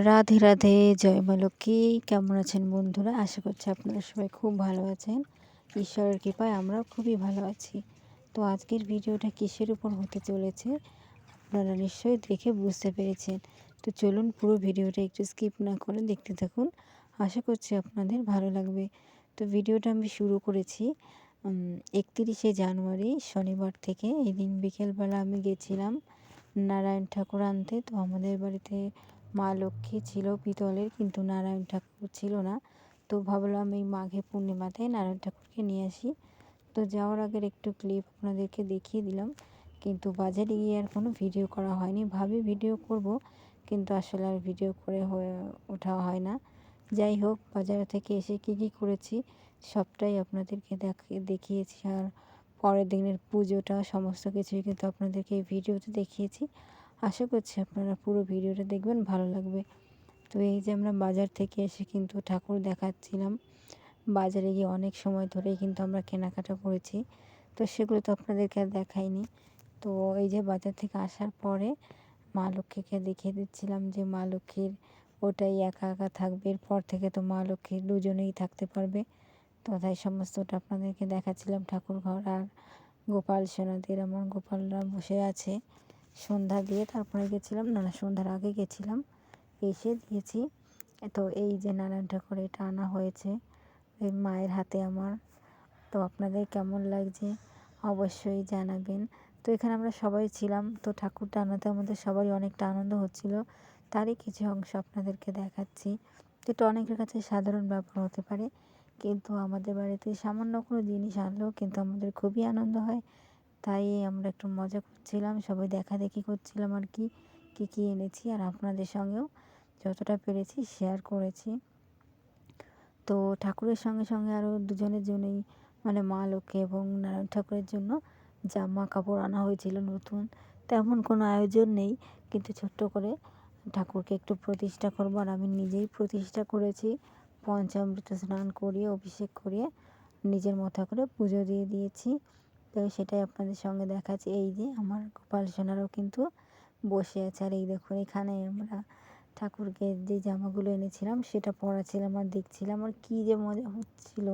রাধে রাধে, জয় মা লক্ষ্মী। কেমন আছেন বন্ধুরা? আশা করছি আপনারা সবাই খুব ভালো আছেন। ঈশ্বরের কৃপায় আমরাও খুবই ভালো আছি। তো আজকের ভিডিওটা কিসের উপর হতে চলেছে আপনারা নিশ্চয়ই দেখে বুঝতে পেরেছেন। তো চলুন পুরো ভিডিওটা একটু স্কিপ না করে দেখতে থাকুন। আশা করছি আপনাদের ভালো লাগবে। তো ভিডিওটা আমি শুরু করেছি 31শে জানুয়ারি শনিবার থেকে। এই দিন বিকেলবেলা আমি গেছিলাম নারায়ণ ঠাকুর আনতে। তো আমাদের বাড়িতে মা লক্ষ্মী ছিল পিতলের, কিন্তু নারায়ণ ঠাকুর ছিল না। তো ভাবলাম এই মাঘে পূর্ণিমাতে নারায়ণ ঠাকুরকে নিয়ে আসি। তো যাওয়ার আগের একটু ক্লিপ আপনাদেরকে দেখিয়ে দিলাম, কিন্তু বাজারে গিয়ে আর কোনো ভিডিও করা হয়নি। ভাবি ভিডিও করব, কিন্তু আসলে আর ভিডিও করে হয়ে ওঠা হয় না। যাই হোক, বাজার থেকে এসে কী করেছি সবটাই আপনাদেরকে দেখিয়েছি। আর পরের দিনের পুজোটা সমস্ত কিছুই কিন্তু আপনাদেরকে এই ভিডিওতে দেখিয়েছি। আশা করছি আপনারা পুরো ভিডিওটা দেখবেন, ভালো লাগবে। তো এই যে আমরা বাজার থেকে এসে কিন্তু ঠাকুর দেখাচ্ছিলাম। বাজারে গিয়ে অনেক সময় ধরেই কিন্তু আমরা কেনাকাটা করেছি, তো সেগুলো তো আপনাদেরকে আর দেখাইনি। তো এই যে বাজার থেকে আসার পরে মা লক্ষ্মীকে দেখিয়ে দিচ্ছিলাম যে মা লক্ষ্মীর ওটাই একা একা থাকবে, এরপর থেকে তো মা লক্ষ্মী দুজনেই থাকতে পারবে। তো তাই সমস্তটা আপনাদেরকে দেখাচ্ছিলাম ঠাকুর ঘর। আর গোপাল সোনাদের, আমার গোপালরা বসে আছে। সন্ধ্যা দিয়ে তারপরে গেছিলাম, না সন্ধ্যার আগে গেছিলাম, এসে দিয়েছি। তো এই যে নারায়ণ ঠাকুর এটা আনা হয়েছে এই মায়ের হাতে আমার। তো আপনাদের কেমন লাগছে অবশ্যই জানাবেন। তো এখানে আমরা সবাই ছিলাম, তো ঠাকুরটা আনাতে আমাদের সবারই অনেকটা আনন্দ হচ্ছিল। তারই কিছু অংশ আপনাদেরকে দেখাচ্ছি। তো এটা অনেকের কাছে সাধারণ ব্যাপার হতে পারে, কিন্তু আমাদের বাড়িতে সামান্য কোনো জিনিস আনলেও কিন্তু আমাদের খুবই আনন্দ হয়। তাই আমরা একটু মজা করছিলাম, সবাই দেখাদেখি করছিলাম আর কি কী কী এনেছি। আর আপনাদের সঙ্গেও যতটা পেরেছি শেয়ার করেছি। তো ঠাকুরের সঙ্গে সঙ্গে আরও দুজনের জন্যই, মানে মা লক্ষ্মী এবং নারায়ণ ঠাকুরের জন্য জামা কাপড় আনা হয়েছিল নতুন। তেমন কোনো আয়োজন নেই, কিন্তু ছোট্ট করে ঠাকুরকে একটু প্রতিষ্ঠা করবো। আর আমি নিজেই প্রতিষ্ঠা করেছি, পঞ্চামৃত স্নান করিয়ে অভিষেক করিয়ে নিজের মতো করে পুজো দিয়ে দিয়েছি। তো সেটাই আপনাদের সঙ্গে দেখাচ্ছি। এই যে আমার গোপাল সোনারাও কিন্তু বসে আছে। আর এই দেখুন, এখানে আমরা ঠাকুরকে যে জামাগুলো এনেছিলাম সেটা পরাছিলাম আর দেখছিলাম, আর কী যে মজা হচ্ছিল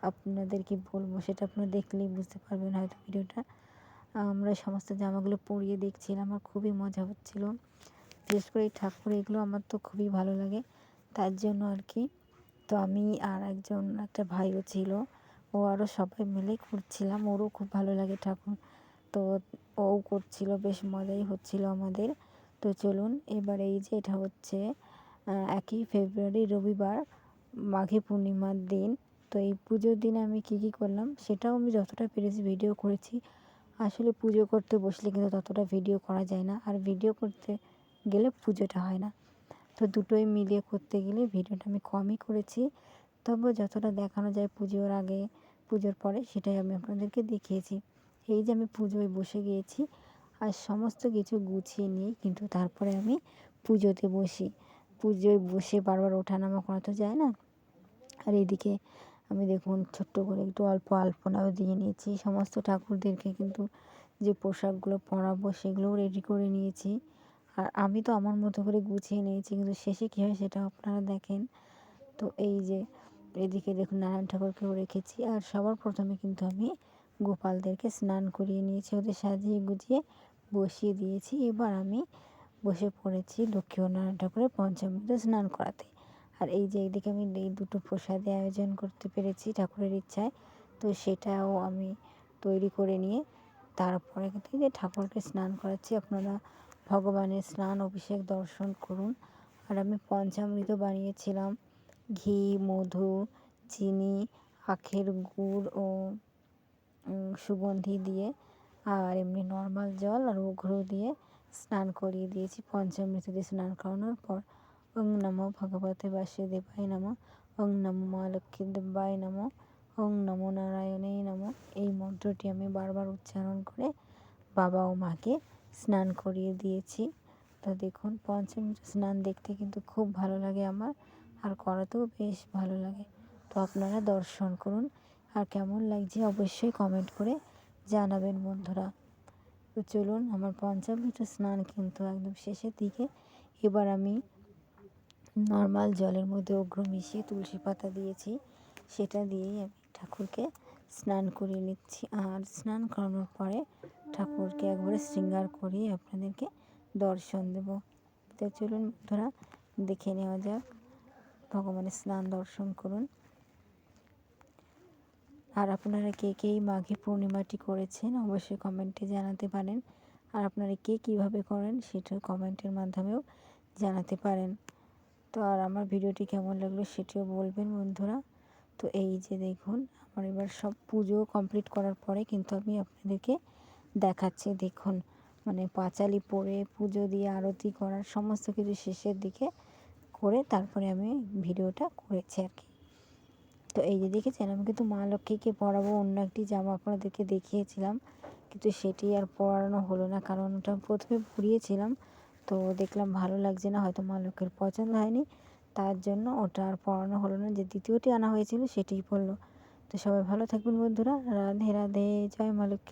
আপনাদের কি বলবো, সেটা আপনারা দেখলেই বুঝতে পারবেন হয়তো ভিডিওটা। আমরা সমস্ত জামাগুলো পরিয়ে দেখছিলাম আর খুবই মজা হচ্ছিল। বিশেষ করে এই ঠাকুর এগুলো আমার তো খুবই ভালো লাগে, তার জন্য আর কি। তো আমি আর একটা ভাইও ছিল, ও আরও সবাই মিলে করছিলাম, ওরও খুব ভালো লাগে ঠাকুর। তো ও করছিল, বেশ মজাই হচ্ছিল আমাদের। তো চলুন এবার, এই যে এটা হচ্ছে 1ই ফেব্রুয়ারি রবিবার, মাঘী পূর্ণিমার দিন। তো এই পুজোর দিনে আমি কী করলাম সেটাও আমি যতটা পেরেছি ভিডিও করেছি। আসলে পুজো করতে বসলে কিন্তু ততটা ভিডিও করা যায় না, আর ভিডিও করতে গেলে পুজোটা হয় না। তো দুটোই মিলিয়ে করতে গেলে ভিডিওটা আমি কমই করেছি। তবুও যতটা দেখানো যায় পুজোর আগে পুজোর পরে সেটাই আমি আপনাদেরকে দেখিয়েছি। এই যে আমি পুজোয় বসে গিয়েছি আর সমস্ত কিছু গুছিয়ে নিয়ে কিন্তু তারপরে আমি পুজোতে বসি। পুজোয় বসে বারবার ওঠানামা করা তো যায় না। আর এদিকে আমি দেখুন ছোট্ট করে একটু অল্প আলপনাও দিয়ে নিয়েছি। সমস্ত ঠাকুরদেরকে কিন্তু যে পোশাকগুলো পরাবো সেগুলোও রেডি করে নিয়েছি। আর আমি তো আমার মতো করে গুছিয়ে নিয়েছি, কিন্তু শেষে কী হয় সেটা আপনারা দেখেন। তো এই যে এদিকে দেখুন নারায়ণ ঠাকুরকেও রেখেছি। আর সবার প্রথমে কিন্তু আমি গোপালদেরকে স্নান করিয়ে নিয়েছি, ওদের সাজিয়ে গুছিয়ে বসিয়ে দিয়েছি। এবার আমি বসে পড়েছি লক্ষ্মী ও নারায়ণ ঠাকুরের পঞ্চামৃত স্নান করাতে। আর এই যে এইদিকে আমি এই দুটো প্রসাদে আয়োজন করতে পেরেছি ঠাকুরের ইচ্ছায়। তো সেটাও আমি তৈরি করে নিয়ে তারপরে কিন্তু যে ঠাকুরকে স্নান করাচ্ছি। আপনারা ভগবানের স্নান অভিষেক দর্শন করুন। আর আমি পঞ্চামৃত বানিয়েছিলাম ঘি, মধু, চিনি, আখের গুড় ও সুগন্ধি দিয়ে, আর এমনি নর্মাল জল আর ঘুরো দিয়ে স্নান করিয়ে দিয়েছি পঞ্চামৃত দিয়ে স্নান করানোর পর। ওং নমো ভগবতে বাসুদেবায় নমঃ, ওং নমো মা লক্ষ্মী দেব্যায় নমঃ, ওং নমো নারায়ণেই নমঃ। এই মন্ত্রটি আমি বারবার উচ্চারণ করে বাবা ও মাকে স্নান করিয়ে দিয়েছি। তো দেখুন পঞ্চামৃত স্নান দেখতে কিন্তু খুব ভালো লাগে আমার, আর করাতেও বেশ ভালো লাগে। তো আপনারা দর্শন করুন, আর কেমন লাগছে অবশ্যই কমেন্ট করে জানাবেন বন্ধুরা। তো চলুন, আমার পঞ্চামৃত স্নান কিন্তু একদম শেষের দিকে। এবার আমি নর্মাল জলের মধ্যে অগ্র মিশিয়ে তুলসী পাতা দিয়েছি, সেটা দিয়েই আমি ঠাকুরকে স্নান করিয়ে নিচ্ছি। আর স্নান করানোর পরে ঠাকুরকে একবারে শৃঙ্গার করিয়ে আপনাদেরকে দর্শন দেব। তো চলুন বন্ধুরা, দেখে নেওয়া যাক, ভগবানের স্নান দর্শন করুন। আর আপনারা কে কে এই মাঘী পূর্ণিমাটি করেছেন অবশ্যই কমেন্টে জানাতে পারেন। আর আপনারা কে কীভাবে করেন সেটা কমেন্টের মাধ্যমেও জানাতে পারেন। তো আর আমার ভিডিওটি কেমন লাগলো সেটিও বলবেন বন্ধুরা। তো এই যে দেখুন, আমার এবার সব পুজো কমপ্লিট করার পরে কিন্তু আমি আপনাদেরকে দেখাচ্ছি। দেখুন, মানে পাঁচালি পরে পুজো দিয়ে আরতি করার সমস্ত কিছু শেষের দিকে করে তারপরে আমি ভিডিওটা করেছি আর কি। তো এই যে দেখেছেন, আমি কিন্তু মা লক্ষ্মীকে পরাবো অন্য একটি জামা আপনাদেরকে দেখিয়েছিলাম, কিন্তু সেটি আর পরানো হলো না, কারণ ওটা প্রথমে পরিয়েছিলাম, তো দেখলাম ভালো লাগছে না, হয়তো মা লক্ষ্মীর পছন্দ হয়নি, তার জন্য ওটা আর পরানো হলো না। যে দ্বিতীয়টি আনা হয়েছিল সেটিই পরলো। তো সবাই ভালো থাকবেন বন্ধুরা। রাধে রাধে, জয় মা লক্ষ্মী।